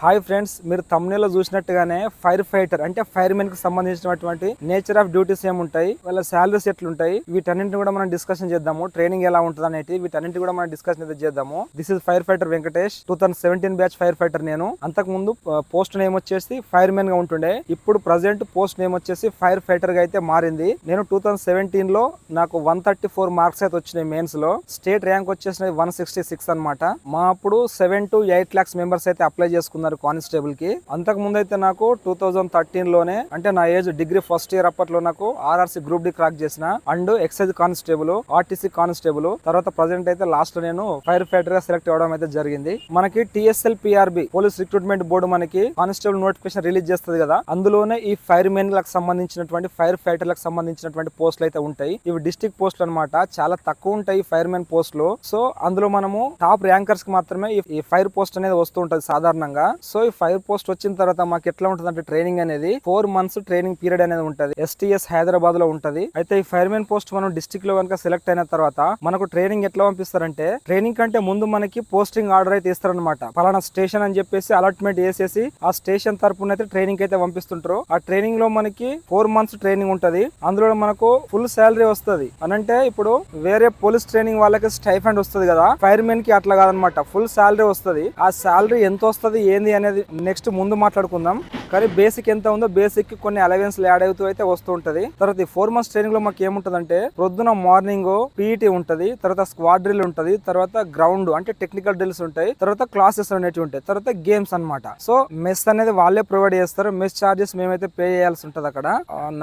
Hi friends, మీరు thumbnail చూసినట్టుగానే fire fighter అంటే fire men కి సంబంధించినటువంటి నేచర్ ఆఫ్ డ్యూటీస్ ఏముంటాయి, వాళ్ళ సాలరీస్ ఎట్లుంటాయి, వీటన్నింటిని కూడా మనం డిస్కషన్ చేద్దాము. ట్రైనింగ్ ఎలా ఉంటుంది అనేది వీటన్నింటి కూడా మనం డిస్కషన్ అయితే చేద్దాము. This is fire fighter Venkatesh, 2017 batch fire fighter. నేను అంతకు ముందు పోస్ట్ నేమ్ వచ్చేసి ఫైర్ మెన్ గా ఉంటుండే. ఇప్పుడు ప్రజెంట్ పోస్ట్ నేమ్ వచ్చేసి ఫైర్ ఫైటర్ గా అయితే మారింది. నేను 2017 లో నాకు 134 మార్క్స్ అయితే వచ్చినాయి మెయిన్స్ లో. స్టేట్ ర్యాంక్ వచ్చేసి 166 అనమాట. మా అప్పుడు 7 to 8 lakhs మెంబర్స్ అయితే అప్లై చేసుకున్నారు కానిస్టేబుల్ కి. అంతకు ముందు అయితే నాకు 2013 లోనే, అంటే నా ఏజ్ డిగ్రీ ఫస్ట్ ఇయర్ అప్పట్లో నాకు ఆర్ఆర్సీ గ్రూప్ డి క్రాక్ చేసిన and excise constable, RTC constable. తర్వాత ప్రజెంట్ అయితే లాస్ట్ లో నేను ఫైర్ ఫైటర్ గా సెలెక్ట్ అవ్వడం అయితే జరిగింది. మనకి TSL PRB police recruitment board మనకి కానిస్టేబుల్ నోటిఫికేషన్ రిలీజ్ చేస్తుంది కదా, అందులోనే ఈ ఫైర్ మెన్ లకు సంబంధించినటువంటి ఫైర్ ఫైటర్ లకు సంబంధించినటువంటి పోస్టులు అయితే ఉంటాయి. ఇవి డిస్ట్రిక్ట్ పోస్టులు అనమాట, చాలా తక్కువ ఉంటాయి ఫైర్ మెన్ పోస్టులు. సో అందులో మనము టాప్ ర్యాంకర్స్ కి మాత్రమే ఈ ఫైర్ పోస్ట్ అనేది వస్తూ ఉంటది సాధారణంగా. సో ఈ ఫైర్ పోస్ట్ వచ్చిన తర్వాత మాకు ఎట్లా ఉంటుంది అంటే ట్రైనింగ్ అనేది 4 months ట్రైనింగ్ పీరియడ్ అనేది ఉంటది. ఎస్టీఎస్ హైదరాబాద్ లో ఉంటది. అయితే ఈ ఫైర్ మెన్ పోస్ట్ మనం డిస్ట్రిక్ట్ లో కనుక సెలెక్ట్ అయిన తర్వాత మనకు ట్రైనింగ్ ఎట్లా పంపిస్తారంటే, ట్రైనింగ్ కంటే ముందు మనకి పోస్టింగ్ ఆర్డర్ అయితే ఇస్తారనమాట. పలానా స్టేషన్ అని చెప్పేసి అలాట్మెంట్ చేసేసి ఆ స్టేషన్ తరపున అయితే ట్రైనింగ్ అయితే పంపిస్తుంటారు. ఆ ట్రైనింగ్ లో మనకి 4 months ట్రైనింగ్ ఉంటది. అందులో మనకు ఫుల్ శాలరీ వస్తుంది. అనంటే ఇప్పుడు వేరే పోలీస్ ట్రైనింగ్ వాళ్ళకి స్టైఫండ్ వస్తుంది కదా, ఫైర్ మెన్ కి అట్లా కాదనమాట, ఫుల్ శాలరీ వస్తుంది. ఆ శాలరీ ఎంత వస్తుంది ఏంది అనేది నెక్స్ట్ ముందు మాట్లాడుకుందాం. కానీ బేసిక్ ఎంత ఉందో బేసిక్ కి కొన్ని అలవెన్స్ యాడ్ అవుతూ అయితే వస్తూ ఉంటది. తర్వాత ఈ 4 months ట్రైనింగ్ లో మాకు ఏముంటదంటే, ప్రొద్దున మార్నింగ్ పీఈటీ ఉంటది, తర్వాత స్క్వాడ్ డ్రిల్ ఉంటది, తర్వాత గ్రౌండ్ అంటే టెక్నికల్ డ్రిల్స్ ఉంటాయి, తర్వాత క్లాసెస్ అనేవి ఉంటాయి, తర్వాత గేమ్స్ అన్నమాట. సో మెస్ అనేది వాళ్ళే ప్రొవైడ్ చేస్తారు. మెస్ చార్జెస్ మేమైతే పే చేయాల్సి ఉంటది అక్కడ.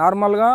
నార్మల్ గా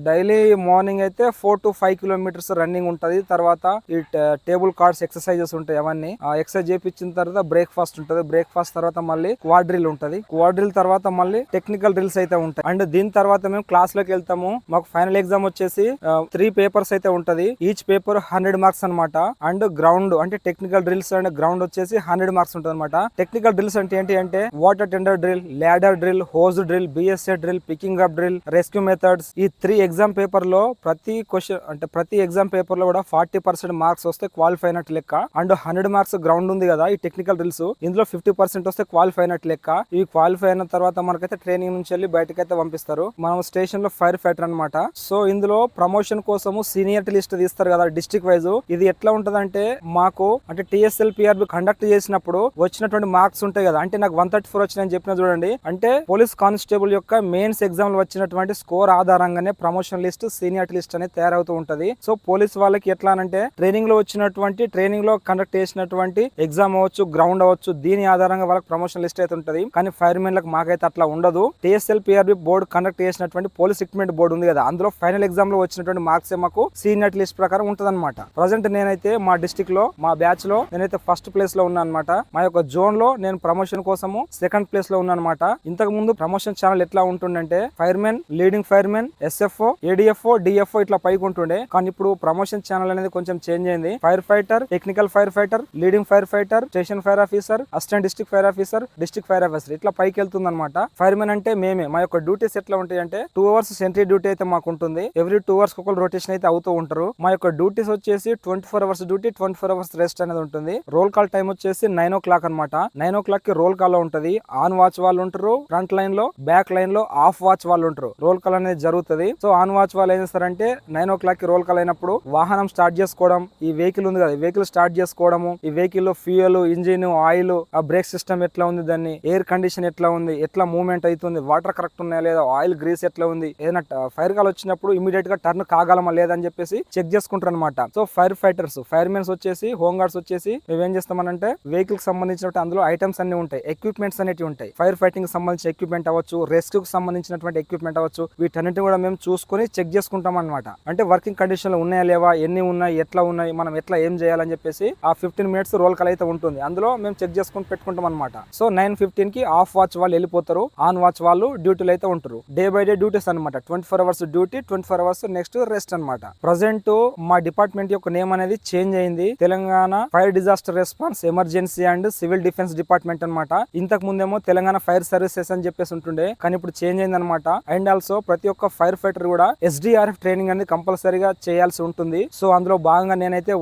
డైలీ మార్నింగ్ అయితే 4 to 5 kilometers రన్నింగ్ ఉంటది. తర్వాత ఈ టేబుల్ కార్డ్స్ ఎక్సర్సైజెస్ ఉంటాయి, అవన్నీ ఎక్సర్సైజ్ చేయించిన తర్వాత బ్రేక్ఫాస్ట్ ఉంటది. బ్రేక్ఫాస్ట్ తర్వాత మళ్ళీ క్వాడ్ డ్రిల్ ఉంటది. క్వాడ్ డ్రిల్ తర్వాత మళ్ళీ టెక్నికల్ డ్రిల్స్ అయితే ఉంటాయి. అండ్ దీని తర్వాత మేము క్లాస్ లోకి వెళ్తాము. మాకు ఫైనల్ ఎగ్జామ్ వచ్చేసి 3 papers అయితే ఉంటది. ఈచ్ పేపర్ 100 marks అనమాట. అండ్ గ్రౌండ్ అంటే టెక్నికల్ డ్రిల్స్ అండ్ గ్రౌండ్ వచ్చేసి 100 marks ఉంటుంది అనమాట. టెక్నికల్ డ్రిల్స్ అంటే ఏంటి అంటే, water tender drill, ladder drill, hose drill, BSA drill, picking up drill, rescue methods. ఈ 3 ఎగ్జామ్ పేపర్ లో ప్రతి క్వశ్చన్ అంటే ప్రతి ఎగ్జామ్ పేపర్ లో కూడా 40% మార్క్స్ వస్తే క్వాలిఫై అయినట్టు లెక్క. అండ్ 100 marks గ్రౌండ్ ఉంది కదా ఈ టెక్నికల్ డ్రిల్స్, ఇందులో 50% వస్తే క్వాలిఫై అయినట్టు లెక్క. ఇవి క్వాలిఫై అయిన తర్వాత మనకైతే ట్రైనింగ్ నుంచి వెళ్ళి బయటకైతే పంపిస్తారు. మనం స్టేషన్ లో ఫైర్ ఫైటర్ అనమాట. సో ఇందులో ప్రమోషన్ కోసము సీనియర్ లిస్ట్ తీస్తారు కదా డిస్ట్రిక్ట్ వైజ్. ఇది ఎట్లా ఉంటదంటే, మాకు అంటే టిఎస్ఎల్ పిఆర్బి కండక్ట్ చేసినప్పుడు వచ్చినటువంటి మార్క్స్ ఉంటాయి కదా, అంటే నాకు 134 వచ్చినాయని చెప్పిన చూడండి, అంటే పోలీస్ కానిస్టేబుల్ యొక్క మెయిన్స్ ఎగ్జామ్ లో వచ్చినటువంటి స్కోర్ ఆధారంగానే ప్రమోషన్ లిస్ట్, సీనియర్ లిస్ట్ అనేది తయారవుతూ ఉంటది. సో పోలీస్ వాళ్ళకి ఎట్లా అంటే, ట్రైనింగ్ లో వచ్చినటువంటి ట్రైనింగ్ లో కండక్ట్ చేసినటువంటి ఎగ్జామ్ అవ్వచ్చు, గ్రౌండ్ అవ్వచ్చు, దీని ఆధారంగా వాళ్ళకి ప్రమోషన్ లిస్ట్ అయితే ఉంటది. కానీ ఫైర్ మెన్ లకు మాకైతే అట్లా ఉండదు. టిఎస్ఎల్ పిఆర్బి బోర్డు కండక్ట్ చేసినటువంటి పోలీస్ రిక్రూట్మెంట్ బోర్డు ఉంది కదా, అందులో ఫైనల్ ఎగ్జామ్ లో వచ్చినటువంటి మార్క్స్ మాకు సీనియర్ లిస్ట్ ప్రకారం ఉంటది అనమాట. ప్రజెంట్ నేనైతే మా డిస్ట్రిక్ట్ లో మా బ్యాచ్ లో నేనైతే ఫస్ట్ ప్లేస్ లో ఉన్నా అనమాట. మా యొక్క జోన్ లో నేను ప్రమోషన్ కోసము సెకండ్ ప్లేస్ లో ఉన్నా అనమాట. ఇంతకు ముందు ప్రమోషన్ ఛానల్ ఎట్లా ఉంటుండే, firemen, leading firemen, SFO, ADFO, DFO ఇట్లా పైకి ఉంటుండే. కానీ ఇప్పుడు ప్రమోషన్ ఛానల్ అనేది కొంచెం చేంజ్ అయింది. Fire fighter, technical fire fighter, leading fire fighter, station fire officer, assistant district fire officer, district fire officer ఇట్లా పైకి వెళ్తుంది అనమాట. ఫైర్ మెన్ అంటే మేమే. మా యొక్క డ్యూటీస్ ఎట్లా ఉంటాయి అంటే, 2 hours సెంట్రీ డ్యూటీ అయితే మాకు ఉంటుంది. ఎవ్రీ 2 hours ఒకళ్ళు రొటేషన్ అయితే అవుతూ ఉంటారు. మా యొక్క డ్యూటీస్ వచ్చేసి 24 hours డ్యూటీ, 24 hours రెస్ట్ అనేది ఉంటుంది. రోల్ కాల్ టైం వచ్చేసి 9 o'clock అనమాట. 9 o'clock కి రోల్ కాల్ ఉంటది. ఆన్ వాచ్ వాళ్ళు ఉంటారు ఫ్రంట్ లైన్ లో, బ్యాక్ లైన్ లో ఆఫ్ వాచ్ వాళ్ళు ఉంటారు. రోల్ కాల్ అనేది జరుగుతుంది. సో ఆన్ వాచ్ వాళ్ళు ఏం చేస్తారంటే, 9 o'clock కి రోల్ కాల్ అయినప్పుడు వాహనం స్టార్ట్ చేసుకోవడం, ఈ వెహికల్ ఉంది కదా ఈ వెహికల్ స్టార్ట్ చేసుకోవడము, ఈ వెహికల్ లో ఫ్యూయల్, ఇంజిన్, ఆయిల్, ఆ బ్రేక్ సిస్టమ్ ఎట్లా ఉంది, దాన్ని ఎయిర్ కండిషన్ ఎట్లా ఉంది, ఎట్లా మూవ్మెంట్ అవుతుంది, వాటర్ కరెక్ట్ ఉన్నాయా లేదా, ఆయిల్ గ్రీస్ ఎట్లా ఉంది, ఏదైనా ఫైర్ కాల్ వచ్చినప్పుడు ఇమీడియట్ గా టర్న్ కాగలమా లేదని చెప్పేసి చెక్ చేసుకుంటారు అనమాట. So fire fighters, fire mens వచ్చేసి, హోమ్ గార్డ్స్ వచ్చేసి మేము ఏం చేస్తామనంటే, వెహికల్ కి సంబంధించిన అందులో ఐటమ్స్ అన్ని ఉంటాయి, ఎక్విప్మెంట్స్ అనేవి ఉంటాయి. ఫైర్ ఫైటింగ్ సంబంధించిన ఎక్విప్మెంట్ అవ్వచ్చు, రెస్క్యూ కి సంబంధించినటువంటి ఎక్విప్మెంట్ అవ్వచ్చు, వీటన్నిటిని కూడా మేము చూసుకొని చెక్ చేసుకుంటాం అనమాట. అంటే వర్కింగ్ కండిషన్ లో ఉన్నాయా లేవా, ఎన్ని ఉన్నాయి, ఎట్లా ఉన్నాయి, మనం ఎట్లా ఏం చేయాలని చెప్పేసి ఆ 15 minutes రోల్ కాల్ అయితే ఉంటుంది. అందులో మేము చెక్ చేసుకుని పెట్టుకుంటాం అనమాట. సో 9:15 కి ఆఫ్ వాచ్ వాళ్ళు వెళ్ళిపోతారు. ఉంటారు, ఆన్ వాచ్ వాళ్ళు డ్యూటీలు అయితే ఉంటారు. డే బై డే డ్యూటీస్ అనమాట. 24 hours duty, 24 hours next rest అనమాట. ప్రజెంట్ మా డిపార్ట్మెంట్ యొక్క నేమ్ అనేది చేంజ్ అయింది. Telangana fire disaster response emergency and civil defence department అనమాట. ఇంతకు ముందేమో తెలంగాణ ఫైర్ సర్వీసెస్ అని చెప్పేసి ఉంటుండే, కానీ ఇప్పుడు చేంజ్ అయింది అనమాట. అండ్ ఆల్సో ప్రతి ఒక్క ఫైర్ ఫైటర్ కూడా SDRF ట్రైనింగ్ అనేది కంపల్సరీగా చేయాల్సి ఉంటుంది. సో అందులో భాగంగా నేనైతే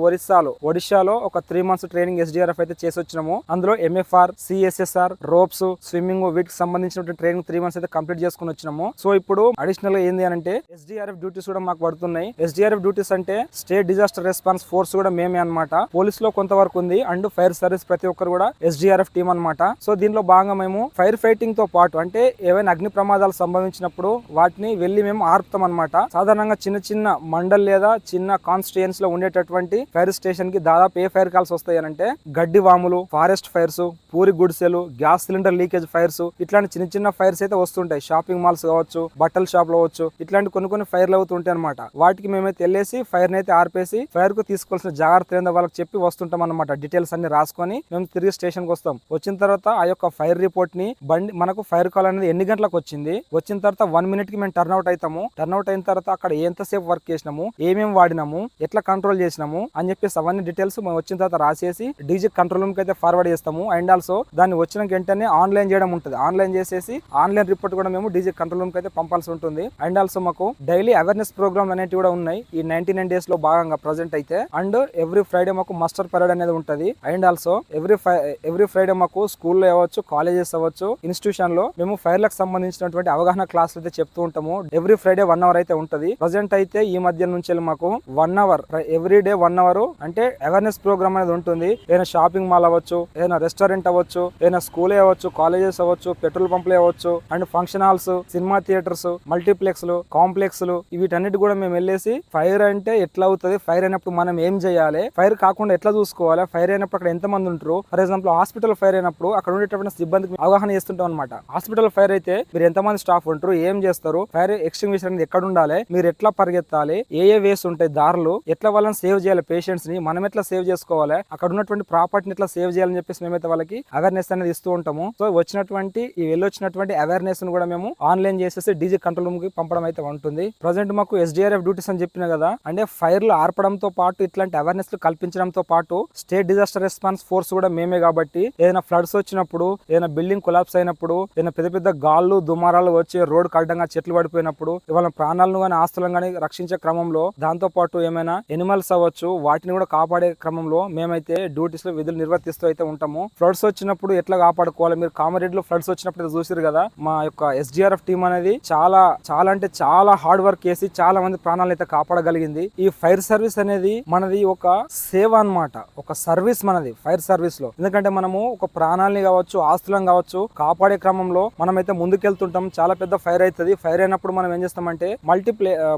ఒడిశాలో ఒక 3 months ట్రైనింగ్ SDRF అయితే చేసి వచ్చినాము. అందులో MFR, CSSR, రోప్స్, స్విమ్మింగ్ వీటికి సంబంధించిన ట్రైనింగ్ 3 months అయితే కంప్లీట్ చేసుకుని వచ్చినాము. సో ఇప్పుడు అడిషనల్ గా ఏంది అంటే SDRF డ్యూటీస్ కూడా మాకు పడుతున్నాయి. SDRF డ్యూటీస్ అంటే స్టేట్ డిజాస్టర్ రెస్పాన్స్ ఫోర్స్ కూడా మేమే అనమాట. పోలీస్ లో కొంతవరకు ఉంది అండ్ ఫైర్ సర్వీస్ ప్రతి ఒక్కరు కూడా SDRF టీమ్ అనమాట. సో దీనిలో భాగంగా మేము ఫైర్ ఫైటింగ్ తో పాటు అంటే ఏవైనా అగ్ని ప్రమాదాలు సంభవించినప్పుడు వాటిని వెళ్లి మేము ఆర్పుతాం అనమాట. సాధారణంగా చిన్న చిన్న మండల్ లేదా చిన్న కాన్స్టిట్యుయెన్స్ లో ఉండేటటువంటి ఫైర్ స్టేషన్ కి దాదాపు ఏ ఫైర్ కాల్స్ వస్తాయి అంటే గడ్డి వాములు, ఫారెస్ట్ ఫైర్స్, పూరి గుడిసెలు, గ్యాస్ సిలిండర్ లీకేజ్ ఫైర్స్, ఇట్లాంటి చిన్న చిన్న ఫైర్స్ అయితే వస్తుంటాయి. షాపింగ్ మాల్స్ కావచ్చు, బట్టల షాప్ లో అవచ్చు, ఇట్లాంటి కొన్ని ఫైర్లు అవుతుంటాయి అనమాట. వాటికి మేమైతే వెళ్ళేసి ఫైర్ ని అయితే ఆర్పేసి ఫైర్ కు తీసుకోవాల్సిన జాగ్రత్తలు ఏందో వాళ్ళకి చెప్పి వస్తుంటాం అనమాట. డీటెయిల్స్ అన్ని రాసుకొని మేము తిరిగి స్టేషన్ కి వస్తాం. వచ్చిన తర్వాత ఆ యొక్క ఫైర్ రిపోర్ట్ ని మనకు ఫైర్ కాల్ అనేది ఎన్ని గంటలకు వచ్చింది, వచ్చిన తర్వాత 1 minute కి మేము టర్న్అవుట్ అవుతాము. టర్న్అవుట్ అయిన తర్వాత అక్కడ ఎంతసేపు వర్క్ చేసినాము, ఏమేమి వాడినాము, ఎట్లా కంట్రోల్ చేసినాము అని చెప్పేసి అవన్నీ డీటెయిల్స్ మేము వచ్చిన తర్వాత రాసేసి డీజీ కంట్రోల్ రూమ్ కి అయితే ఫార్వర్డ్ చేస్తాము. అండ్ ఆల్సో దాన్ని వచ్చిన వెంటనే ఆన్లైన్ చేయడం ఉంటుంది. ఆన్లైన్ చేసేసి ఆన్లైన్ రిపోర్ట్ కూడా మేము డీజీ కంట్రోల్ రూమ్ కి అయితే పంపాల్సి ఉంటుంది. అండ్ ఆల్సో మాకు డైలీ అవేర్నెస్ ప్రోగ్రామ్ అనేవి కూడా ఉన్నాయి ఈ 99 days లో భాగంగా ప్రజెంట్ అయితే. అండ్ ఎవ్రీ ఫ్రైడే మాకు మస్టర్ పరేడ్ అనేది ఉంటుంది. అండ్ ఆల్సో ఎవ్రీ ఫ్రైడే మాకు స్కూల్లో అవ్వచ్చు, కాలేజెస్ అవ్వచ్చు, ఇన్స్టిట్యూషన్ లో మేము ఫైర్ లకు సంబంధించినటువంటి అవగాహన క్లాసులు అయితే చెప్తూ ఉంటాము. ఎవ్రీ ఫ్రైడే 1 hour అయితే ఉంటది. ప్రజెంట్ అయితే ఈ మధ్య నుంచి మాకు 1 hour ఎవ్రీ డే 1 hour అంటే అవేర్నెస్ ప్రోగ్రామ్ అనేది ఉంటుంది. ఏదైనా షాపింగ్ మాల్ అవ్వచ్చు, ఏదైనా రెస్టారెంట్ అవ్వచ్చు, ఏదైనా స్కూలే అవ్వచ్చు, కాలేజెస్ అవ్వచ్చు, పెట్రోల్ పంపులే అవ్వచ్చు, and function halls, cinema theatres, multiplex లు, కాంప్లెక్స్ లు, వీటన్నిటి కూడా మేము వెళ్ళేసి ఫైర్ అంటే ఎట్లా అవుతుంది, ఫైర్ అయినప్పుడు మనం ఏం చేయాలి, ఫైర్ కాకుండా ఎట్లా చూసుకోవాలి, ఫైర్ అయినప్పుడు అక్కడ ఎంత మంది ఉంటారు, ఫర్ ఎగ్జాంపుల్ హాస్పిటల్ ఫైర్ అయినప్పుడు అక్కడ ఉండేటువంటి సిబ్బందికి అవగాహన చేస్తుంటాం అనమాట. హాస్పిటల్ ఫైర్ అయితే మీరు ఎంతమంది స్టాఫ్ ఉంటారు, ఏం చేస్తారు, ఫైర్ ఎక్స్టింగ్విషర్ అనేది ఎక్కడ ఉండాలి, మీరు ఎట్లా పరిగెత్తాలి, ఏ వేస్ ఉంటాయి దారులు, ఎట్లా వాళ్ళని సేవ్ చేయాలి, పేషెంట్స్ ని మనం ఎట్లా సేవ్ చేసుకోవాలి, అక్కడ ఉన్నటువంటి ప్రాపర్టీని ఎట్లా సేవ్ చేయాలని చెప్పేసి మేమైతే వాళ్ళకి అవేర్నెస్ అనేది ఇస్తూ ఉంటాము. సో వెళ్ళొచ్చినటువంటి అవేర్నెస్ ను కూడా మేము ఆన్లైన్ చేసేసి డీజీ కంట్రోల్ రూమ్ కి పంపడం అయితే ఉంటుంది. ప్రజెంట్ మాకు SDRF డ్యూటీస్ అని చెప్పిన కదా, అంటే ఫైర్లు ఆర్పడంతో పాటు ఇట్లాంటి అవేర్నెస్ కల్పించడంతో పాటు స్టేట్ డిజాస్టర్ రెస్పాన్స్ ఫోర్స్ కూడా మేమే కాబట్టి ఏదైనా ఫ్లడ్స్ వచ్చినప్పుడు, ఏదైనా బిల్డింగ్ కొలాప్స్ అయినప్పుడు, ఏదైనా పెద్ద పెద్ద గాళ్ళు దుమారాలు వచ్చి రోడ్ కడ్డంగా చెట్లు పడిపోయినప్పుడు వాళ్ళ ప్రాణాలను కానీ ఆస్తులను కానీ రక్షించే క్రమంలో, దాంతో పాటు ఏమైనా ఎనిమల్స్ అవ్వచ్చు వాటిని కూడా కాపాడే క్రమంలో మేమైతే డ్యూటీస్ లో విధులు నిర్వర్తిస్తూ అయితే ఉంటాము. ఫ్లడ్స్ వచ్చినప్పుడు ఎట్లా కాపాడుకోవాలి, మీరు కామారెడ్డిలో ఫ్లడ్స్ వచ్చినప్పుడు చూసారు కదా, మా యొక్క SDRF టీం అనేది చాలా అంటే చాలా హార్డ్ వర్క్ చేసి చాలా మంది ప్రాణాలను అయితే కాపాడగలిగింది. ఈ ఫైర్ సర్వీస్ అనేది మనది ఒక సేవ అన్నమాట, ఒక సర్వీస్ మనది ఫైర్ సర్వీస్ లో. ఎందుకంటే మనము ఒక ప్రాణాలని కావచ్చు, ఆస్తులను కావచ్చు కాపాడే క్రమంలో మనమైతే ముందుకెళ్తుంటాం. చాలా పెద్ద ఫైర్ అవుతుంది. ఫైర్ అయినప్పుడు మనం ఏం చేస్తామంటే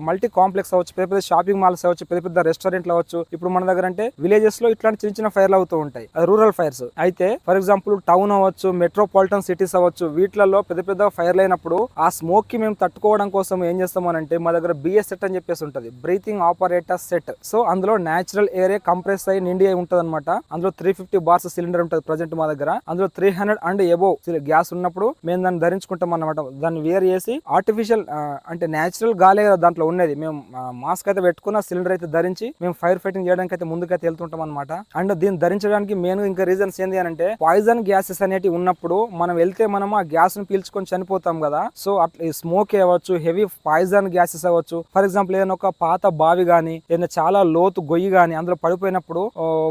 మల్టీ కాంప్లెక్స్ అవ్వచ్చు, పెద్ద పెద్ద షాపింగ్ మాల్స్ అవ్వచ్చు, పెద్ద పెద్ద రెస్టారెంట్లు అవ్వచ్చు. ఇప్పుడు మన దగ్గర అంటే విలేజెస్ లో ఇట్లాంటి చిన్న చిన్న ఫైర్లు అవుతూ ఉంటాయి, రూరల్ ఫైర్స్ అయితే. ఫర్ ఎగ్జాంపుల్ టౌన్ అవ్వచ్చు, మెట్రోపాలిటన్ సిటీస్ అవ్వచ్చు, వీటిలలో పెద్ద పెద్ద ఫైర్లు అయినప్పుడు ఆ స్మోక్ కి మేము తట్టుకోవడం కోసం ఏం చేస్తాము అంటే మా దగ్గర BS సెట్ అని చెప్పేసి ఉంటుంది, బ్రీతింగ్ ఆపరేటర్ సెట్. సో అందులో నేచురల్ ఎయిర్ కంప్రెస్ అయ్యి నిండి ఉంటుంది అనమాట. అందులో 350 bars సిలిండర్ ఉంటుంది ప్రజెంట్ మా దగ్గర. అందులో 300 and above గ్యాస్ ఉన్నప్పుడు మేము దాన్ని ధరించుకుంటాం అనమాట. దాన్ని వేర్ చేసి ఆర్టిఫిషియల్ అంటే నేచురల్ గాలే దాంట్లో ఉన్నది, మేము మాస్క్ అయితే పెట్టుకున్న సిలిండర్ అయితే ధరించి మేము ఫైర్ ఫైటింగ్ చేయడానికి అయితే ముందుకైతే వెళ్తుంటాం అనమాట. అండ్ దీన్ని ధరించడానికి మెయిన్ ఇంకా రీజన్స్ ఏంటి అంటే పాయిజన్ గ్యాసెస్ అనేవి ఉన్నప్పుడు మనం వెళ్తే మనం ఆ గ్యాస్ ని పీల్చుకొని చనిపోతాం కదా. సో అట్లా ఈ స్మోక్ అవ్వచ్చు, హెవీ పాయిజన్ గ్యాసెస్ అవ్వచ్చు. ఫర్ ఎగ్జాంపుల్ ఏదైనా ఒక పాత బావి గానీ, ఏదైనా చాలా లోతు గొయ్యి గానీ అందులో పడిపోయినప్పుడు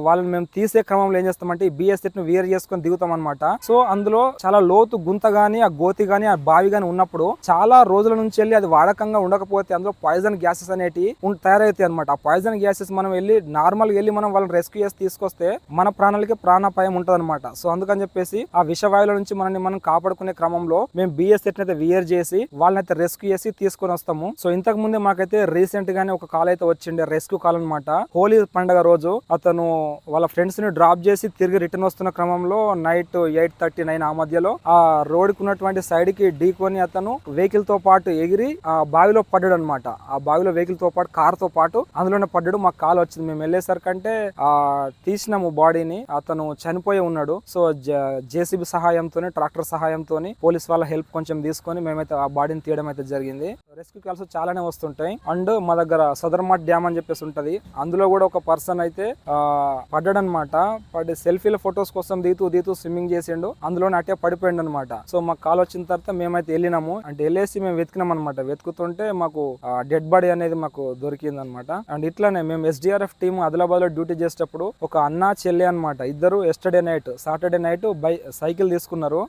వాళ్ళని మేము తీసే క్రమంలో ఏం చేస్తామంటే ఈ BS సెట్ ను వేర్ చేసుకొని దిగుతాం అనమాట. సో అందులో చాలా లోతు గుంత గానీ, ఆ గోతి గానీ, ఆ బావి గానీ ఉన్నప్పుడు చాలా రోజుల నుంచి వెళ్ళి అది వాడకంగా ఉండకపోతే అందులో పాయిజన్ గ్యాసెస్ అనేటివి తయారవుతాయి అనమాట. ఆ పాయిజన్ గ్యాసెస్ మనం నార్మల్ వెళ్ళి మనం వాళ్ళని రెస్క్యూ చేసి తీసుకొస్తే మన ప్రాణాలకి ప్రాణాపాయం ఉంటది అనమాట. సో అందుకని చెప్పేసి ఆ విషవాయువుల నుంచి మనం కాపాడుకునే క్రమంలో మేము BS సెట్ అయితే వేర్ చేసి వాళ్ళని అయితే రెస్క్యూ చేసి తీసుకొని వస్తాము. సో ఇంతకు ముందే మాకైతే రీసెంట్ గానే ఒక కాల్ అయితే వచ్చిండే, రెస్క్యూ కాల్ అనమాట. హోలీ పండుగ రోజు అతను వాళ్ళ ఫ్రెండ్స్ ని డ్రాప్ చేసి తిరిగి రిటర్న్ వస్తున్న క్రమంలో నైట్ 8:39 ఆ మధ్యలో ఆ రోడ్ కు ఉన్నటువంటి సైడ్ కి ఢీకొని అతను వెహికల్ తో పాటు ఎగిరి ఆ బావిలో పడ్డాడు అనమాట. ఆ బావిలో వెహికల్ తో పాటు కార్ తో పాటు అందులోనే పడ్డాడు. మాకు కాల్ వచ్చింది. మేము వెళ్ళేసరికంటే తీసినాము బాడీని, అతను చనిపోయి ఉన్నాడు. సో JCB సహాయంతో, ట్రాక్టర్ సహాయంతో నమ్మకంతో పోలీస్ వాళ్ళ హెల్ప్ కొంచెం తీసుకొని మేమైతే ఆ బాడీని తీయడం అయితే జరిగింది. రెస్క్యూ కాల్స్ చాలానే వస్తుంటాయి. అండ్ మా దగ్గర సదర్మాట్ డ్యామ్ అని చెప్పేసి ఉంటది, అందులో కూడా ఒక పర్సన్ అయితే పడ్డాడనమాట. పడి సెల్ఫీల ఫొటోస్ కోసం దిగుతూ స్విమ్మింగ్ చేసిండు, అందులోనే అట్టే పడిపోయిండు అనమాట. సో మాకు కాల్ వచ్చిన తర్వాత మేమైతే వెళ్ళినాము. అంటే వెళ్ళేసి మేము వెతికినాం అనమాట. వెతుకుతుంటే మాకు డెడ్ బాడీ అనేది మాకు దొరికింది అనమాట. అండ్ ఇట్లానే మేము SDRF టీమ్ ఆదిలాబాద్ లో డ్యూటీ చేసేటప్పుడు ఒక అన్న చెల్లి అనమాట, ఇద్దరు సాటర్డే నైట్ సైకిల్ తీసుకున్నారు.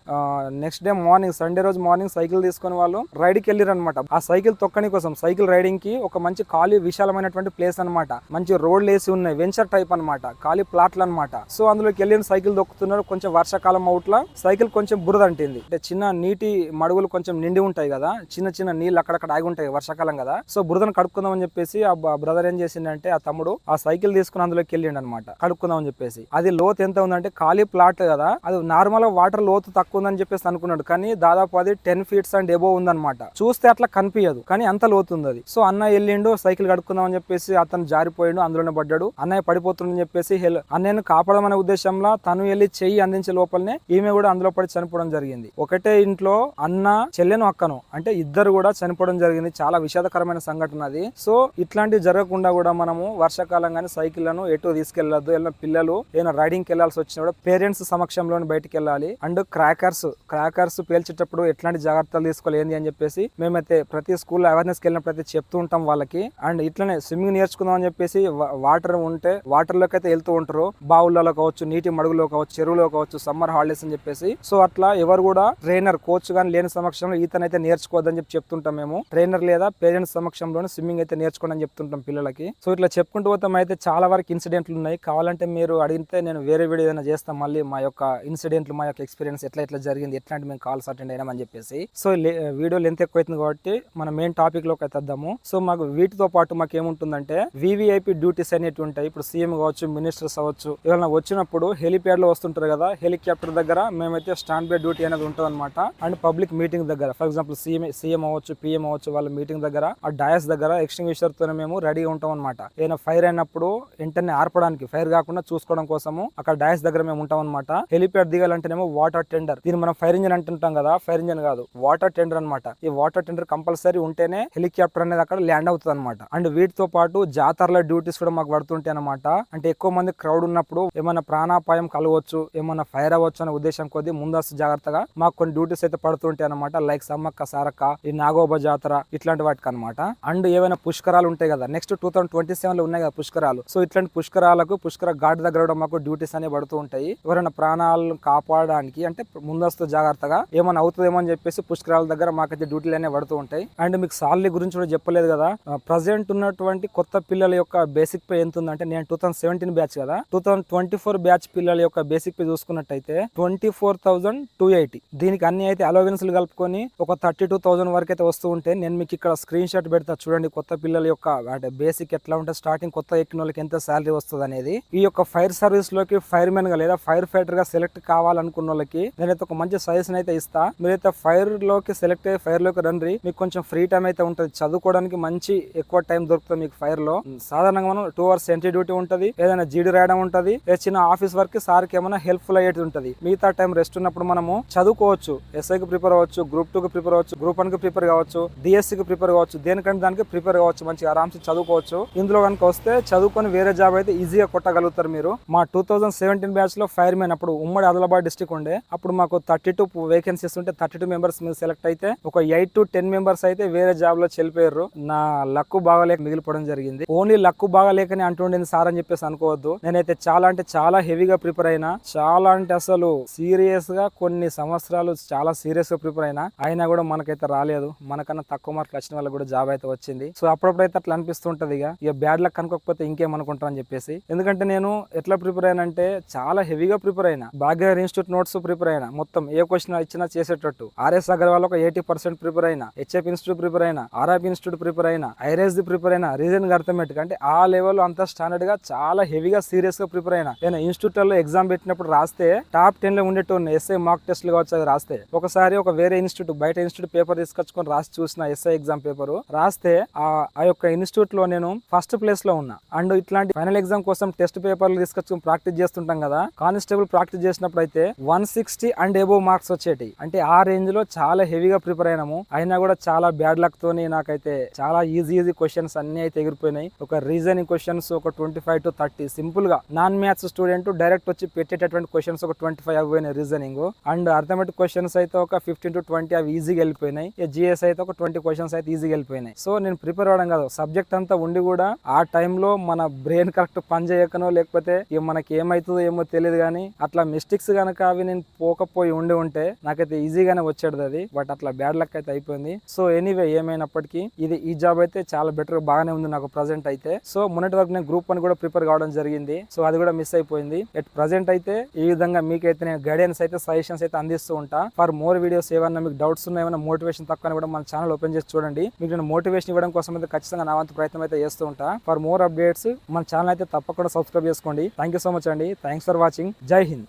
నెక్స్ట్ డే మార్నింగ్, సండే రోజు మార్నింగ్ సైకిల్ తీసుకుని వాళ్ళు రైడ్ కి వెళ్ళారు అనమాట. ఆ సైకిల్ తొక్కని కోసం సైకిల్ రైడింగ్ కి ఒక మంచి ఖాళీ విశాలమైనటువంటి ప్లేస్ అనమాట. మంచి రోడ్లు వేసి ఉన్నాయి, వెంచర్ టైప్ అనమాట, ఖాళీ ప్లాట్లు అనమాట. సో అందులోకి వెళ్ళిన సైకిల్ దొక్కుతున్నారు. కొంచెం వర్షాకాలం అవుట్లా సైకిల్ కొంచెం బురద అంటింది. అంటే చిన్న నీటి మడుగులు కొంచెం నిండి ఉంటాయి కదా, చిన్న నీళ్ళు అక్కడక్కడ ఆగి ఉంటాయి వర్షాకాలం కదా. సో బురదను కడుక్కుందాం అని చెప్పేసి ఆ బ్రదర్ ఏం చేసిందంటే, ఆ తమ్ముడు ఆ సైకిల్ తీసుకుని అందులోకి వెళ్ళిండు అనమాట కడుక్కుందాం అని చెప్పేసి. అది లోతు ఎంత ఉందంటే, ఖాళీ ప్లాట్ కదా, అది నార్మల్ గా వాటర్ లోతు తక్కువ ఉందని చెప్పేసి అనుకున్నాడు. కానీ దాదాపు అది 10 feet అండ్ ఎబో ఉందన్నమాట. చూస్తే అట్లా కనిపించదు, కానీ అంత లోతు ఉంది అది. సో అన్న వెళ్ళిండు సైకిల్ కడుక్కుందాం అని చెప్పేసి, అతను జారిపోయిండు, అందులోనే పడ్డాడు. అన్నయ్య పడిపోతుందని చెప్పేసి అన్నయ్యను కాపాడమనే ఉద్దేశంలో తను వెళ్ళి చెయ్యి అందించే లోపలనే ఈమె కూడా అందులో పడి చనిపోవడం జరిగింది. ఒకటే ఇంట్లో అన్న చెల్లెను అక్కను, అంటే ఇద్దరు కూడా చనిపోవడం జరిగింది. చాలా విషాదకరమైన సంఘటన అది. సో ఇట్లాంటివి జరగకుండా కూడా మనము వర్షాకాలం కానీ సైకిళ్లను ఎటు తీసుకెళ్లొద్దు. ఏమైనా పిల్లలు ఏమైనా రైడింగ్ వెళ్ళాల్సి వచ్చినా కూడా పేరెంట్స్ సమక్షంలో బయటికి వెళ్ళాలి. అండ్ క్రాకర్స్ పేల్చేటప్పుడు ఎట్లాంటి జాగ్రత్తలు తీసుకోవాలి ఏంది అని చెప్పేసి మేమైతే ప్రతి స్కూల్లో అవేర్నెస్ వెళ్ళినప్పుడు అయితే చెప్తూ ఉంటాం వాళ్ళకి. అండ్ ఇట్లనే స్విమ్మింగ్ నేర్చుకుందాం అని చెప్పేసి వాటర్ ఉంటే వాటర్ లోకి అయితే వెళ్తూ ఉంటారు, బావులలో కావచ్చు, నీటి మడుగులో కావచ్చు, చెరువులో కావచ్చు, సమ్మర్ హాలిడేస్ అని చెప్పేసి. సో అట్లా ఎవరు కూడా ట్రైనర్, కోచ్ గానీ లేని సమక్షంలో ఈతనైతే నేర్చుకోవద్దని చెప్పి చెప్తుంటాం మేము. ట్రైనర్ లేదా పేరెంట్స్ సమక్షంలోనే స్విమ్మింగ్ అయితే నేర్చుకోండి అని చెప్తుంటాం పిల్లలకి. సో ఇట్లా చెప్పుకుంటూ పోతాం. అయితే చాలా వరకు ఇన్సిడెంట్లు ఉన్నాయి. కావాలంటే మీరు అడిగితే నేను వేరే వీడియో ఏదైనా చేస్తాం మళ్ళీ మా యొక్క ఇన్సిడెంట్లు, మా యొక్క ఎక్స్పీరియన్స్ ఎట్లా జరిగింది, ఎట్లాంటి మేము కాల్స్ అటెండ్ అయినామని చెప్పేసి. సో వీడియో లెంత్ ఎక్కువ అవుతుంది కాబట్టి మన మెయిన్ టాపిక్ లోకి అయితే వద్దాము. సో మాకు వీటితో పాటు మాకు ఏముంటుందంటే VVIP డ్యూటీస్ అనేవి ఉంటాయి. ఇప్పుడు సీఎం కావచ్చు, మినిస్టర్స్ అవ్వచ్చు, ఎవరైనా వచ్చినప్పుడు హెలిప్యాడ్ లో వస్తుంటారు కదా, హెలికాప్టర్ దగ్గర మేమైతే స్టాండ్ బై డ్యూటీ అనేది ఉంటుంది అనమాట. అండ్ పబ్లిక్ మీటింగ్ దగ్గర, ఫర్ ఎగ్జాంపుల్ సీఎం అవ్వచ్చు, PM అవ్వచ్చు, వాళ్ళ మీటింగ్ దగ్గర ఆ డయాస్ దగ్గర ఎక్స్టింగ్విషర్ తో మేము రెడీగా ఉంటాం అనమాట. ఏదైనా ఫైర్ అయినప్పుడు వెంటనే ఆర్పడానికి, ఫైర్ కాకుండా చూసుకోవడం కోసము అక్కడ డయాస్ దగ్గర మేము ఉంటాం అనమాట. హెలిప్యాడ్ దిగాలంటేనేమో వాటర్ టెండర్, దీన్ని మనం ఫైర్ ఇంజిన్ అంటుంటాం కదా, ఫైర్ ఇంజిన్ కాదు, వాటర్ టెండర్ అనమాట. ఈ వాటర్ టెండర్ కంపల్సరీ ఉంటేనే హెలికాప్టర్ అనేది అక్కడ ల్యాండ్ అవుతుంది అనమాట. అండ్ వీటితో పాటు జాతరల డ్యూటీస్ కూడా మాకు పడుతుంటాయి అనమాట. అంటే ఎక్కువ మంది క్రౌడ్ ఉన్నప్పుడు ఏమైనా ప్రాణాపాయం కలవచ్చు, ఏమైనా ఫైర్ అవ్వచ్చు అనే ఉద్దేశం కొద్దీ ముందస్తు జాగ్రత్తగా మాకు కొన్ని డ్యూటీస్ అయితే పడుతుంటాయి అనమాట. లైక్ సమ్మక్క సారక్క, ఈ నాగోబా జాతర, ఇట్లాంటి వాటికి అనమాట. అండ్ ఏమైనా పుష్కరాలు ఉంటాయి కదా, నెక్స్ట్ 2027 లో ఉన్నాయి కదా పుష్కరాలు. సో ఇట్లాంటి పుష్కరాలకు పుష్కర ఘాట్ దగ్గర కూడా మాకు డ్యూటీస్ అనేవి పడుతూ ఉంటాయి. ఎవరైనా ప్రాణాలను కాపాడడానికి, అంటే ముందస్తు జాగ్రత్తగా ఏమైనా అవుతుందేమో అని చెప్పేసి పుష్కరాల దగ్గర మాకైతే డ్యూటీలు అనేవి పడుతూ ఉంటాయి. అండ్ మీకు సాలరీ గురించి కూడా చెప్పలేదు కదా, ప్రజెంట్ ఉన్నటువంటి కొత్త పిల్లల యొక్క బేసిక్ పే ఎంత ఉందంటే, నేను 2017 బ్యాచ్ కదా, 2024 బ్యాచ్ పిల్లల యొక్క బేసిక్ పే చూసుకున్నట్టయితే 24,280. దీనికి అన్ని అయితే అలవెన్స్లు కలుపుకొని ఒక 32,000 వరకు అయితే వస్తూ ఉంటే, నేను మీకు ఇక్కడ స్క్రీన్ షాట్ పెడతా చూడండి. కొత్త పిల్లల యొక్క అంటే బేసిక్ ఎట్లా ఉంటే, స్టార్టింగ్ కొత్త ఎక్కిన వాళ్ళకి ఎంత శాలరీ వస్తుంది అనేది. ఈ యొక్క ఫైర్ సర్వీస్ లోకి ఫైర్ మెన్ గా లేదా ఫైర్ ఫైటర్ గా సెలెక్ట్ కావాలనుకున్న వాళ్ళకి నేనైతే ఒక మంచి సజెషన్ అయితే ఇస్తా. మీరైతే ఫైర్ లోకి సెలెక్ట్ అయ్యి ఫైర్ లోకి రండి, మీకు కొంచెం ఫ్రీ టైం అయితే ఉంటుంది, చదువుకోవడానికి మంచి ఎక్కువ టైం దొరుకుతుంది మీకు ఫైర్ లో. సాధారణంగా మనం 2 hours ఎంట్రీ డ్యూటీ ఉంటుంది, ఏదైనా జీడీ రాయడం ఉంటుంది, చిన్న ఆఫీస్ వర్క్ సార్కి ఏమైనా హెల్ప్ఫుల్ అయ్యేది ఉంటుంది. మిగతా టైం రెస్ట్ ఉన్నప్పుడు మనము చదువుకోవచ్చు, SI కి ప్రిపేర్ అవ్వచ్చు, Group 2 కి ప్రిపేర్ అవ్వచ్చు, Group 1 కి ప్రిపేర్ కావచ్చు, DSC కి ప్రిపేర్ కావచ్చు, దేనికంటే దానికి ప్రిపేర్ కావచ్చు, మంచిగా ఆరామ్స్ చదువుకోవచ్చు. ఇందులో కనుక వస్తే చదువుకొని వేరే జాబ్ అయితే ఈజీగా కొట్టగలుగుతారు మీరు. మా 2017 బ్యాచ్ లో ఫైర్ మెన్ అప్పుడు ఉమ్మడి ఆదిలాబాద్ డిస్ట్రిక్ట్ ఉండే, అప్పుడు మాకు 32 వేకెన్సీస్ ఉంటే 32 మెంబర్స్ మీద సెలెక్ట్ అయితే ఒక 8 to 10 మెంబర్స్ అయితే వేరే జాబ్ లో చెల్లిపోయారు. నా లక్కు బాగాలేక మిగిలిపోవడం జరిగింది. ఓన్లీ లక్కు బాగాలేకనే అంటుండేది సార్ అని చెప్పేసి అనుకోవద్దు. నేనైతే చాలా అంటే చాలా హెవీగా ప్రిపేర్ అయినా, చాలా అంటే అసలు సీరియస్ గా కొన్ని సంవత్సరాలు చాలా సీరియస్ గా ప్రిపేర్ అయినా, అయినా కూడా మనకైతే రాలేదు. మనకన్నా తక్కువ మార్కులు వచ్చిన వాళ్ళకి కూడా జాబ్ అయితే వచ్చింది. సో అప్పుడప్పుడైతే అట్లా అనిపిస్తుంటది. ఇక బ్యాడ్ లక్ కనుకోకపోతే ఇంకేమనుకుంటా అని చెప్పేసి. ఎందుకంటే నేను ఎట్లా ప్రిపేర్ అయినంటే చాలా హెవీగా ప్రిపేర్ అయినా. భాగ్యనగర్ ఇన్స్టిట్యూట్ నోట్స్ ప్రిపేర్ అయినా, మొత్తం ఏ క్వశ్చన్ ఇచ్చినా చేసేటట్టు. RS అగర్వాల్ ఒక 80% ప్రిపేర్ అయినా, HF ఇన్స్టిట్యూట్ ప్రిపేర్ అయినా, RIP ఇన్స్టిట్యూట్ ప్రిపేర్ అయినా, IRS ప్రిపేర్ అయినా, రీజన్ అర్థమెటిక్, అంటే ఆ లెవెల్ అంతా స్టాండర్డ్ గా చాలా హెవీగా సీరియస్ గా ప్రిపేర్ అయినా. నేను ఇన్స్టిట్యూట్ లో ఎగ్జామ్ పెట్టినప్పుడు రాస్తే top 10 లో ఉండేటోన్ని. SI మాక్ టెస్ట్లు కావచ్చు, అది రాస్తే ఒకసారి ఒక వేరే ఇన్స్టిట్యూట్, బయట ఇన్స్టిట్యూట్ పేపర్ తీసుకొచ్చుకొని రాసి చూసిన SI ఎగ్జామ్ పేపర్ రాస్తే ఆ యొక్క ఇన్స్టిట్యూట్ లో నేను ఫస్ట్ ప్లేస్ లో ఉన్నా. అండ్ ఇట్లాంటి ఫైనల్ ఎగ్జామ్ కోసం టెస్ట్ పేపర్లు తీసుకొచ్చుకొని ప్రాక్టీస్ చేస్తుంటాం కదా, కానిస్టేబుల్ ప్రాక్టీస్ చేసినప్పుడు అయితే 160 and above మార్క్స్ మార్క్స్ వచ్చేటి. అంటే ఆ రేంజ్ లో చాలా హెవీగా ప్రిపేర్ అయినాము. అయినా కూడా చాలా బ్యాడ్ లక్ తోని నాకైతే చాలా ఈజీ క్వశ్చన్స్ అన్ని అయితే ఎగిరిపోయినాయి. ఒక రీజనింగ్ క్వశ్చన్స్ ఒక 25 to 30 సింపుల్ గా నాన్ మ్యాథ్స్ స్టూడెంట్ డైరెక్ట్ వచ్చి పెట్టేటటువంటి క్వశ్చన్స్ ఒక 25 అవ్వయినాయి రీజనింగ్. అండ్ అర్థమెటిక్ క్వశ్చన్స్ అయితే ఒక 15 to 20 అవి ఈజీగా వెళ్ళిపోయినాయి. జిఎస్ అయితే ఒక 20 క్వశ్చన్స్ అయితే ఈజీగా వెళ్ళిపోయినాయి. సో నేను ప్రిపేర్ అవ్వడం కాదు, సబ్జెక్ట్ అంతా ఉండి కూడా ఆ టైంలో మన బ్రెయిన్ కరెక్ట్ పని చేయకనో లేకపోతే మనకి ఏమైతుందో ఏమో తెలియదు కానీ అట్లా మిస్టేక్స్ కనుక అవి నేను పోకపోయి ఉంటే నాకైతే ఈజీగానే వచ్చేది అది. బట్ అట్లా బ్యాడ్ లక్ అయితే అయిపోయింది. సో ఎనీవే ఏమైనప్పటికీ ఈ జాబ్ అయితే చాలా బెటర్ బాగానే ఉంది నాకు ప్రజెంట్ అయితే. సో మొన్నటి వరకు నేను గ్రూప్ 1 కూడా ప్రిపేర్ కావడం జరిగింది. సో అది కూడా మిస్ అయిపోయింది. ఎట్ ప్రజెంట్ అయితే ఈ విధంగా మీకైతే నేను గైడెన్స్ అయితే సజెషన్స్ అయితే అందిస్తూ ఉంటా. ఫర్ మోర్ వీడియోస్ ఏమన్నా మీకు డౌట్స్ ఉన్నా ఏమైనా మోటివేషన్ తక్కువ కూడా మన ఛానల్ ఓపెన్ చేసి చూడండి. మీకు నేను మోటివేషన్ ఇవ్వడం కోసం అయితే ఖచ్చితంగా నా వంతు ప్రయత్నం అయితే చేస్తూ ఉంటా. ఫర్ మోర్ అప్డేట్స్ మన ఛానల్ అయితే తప్పకుండా సబ్స్క్రైబ్ చేసుకోండి. థ్యాంక్ యూ సో మచ్ అండి. Thanks for watching. జై హింద్.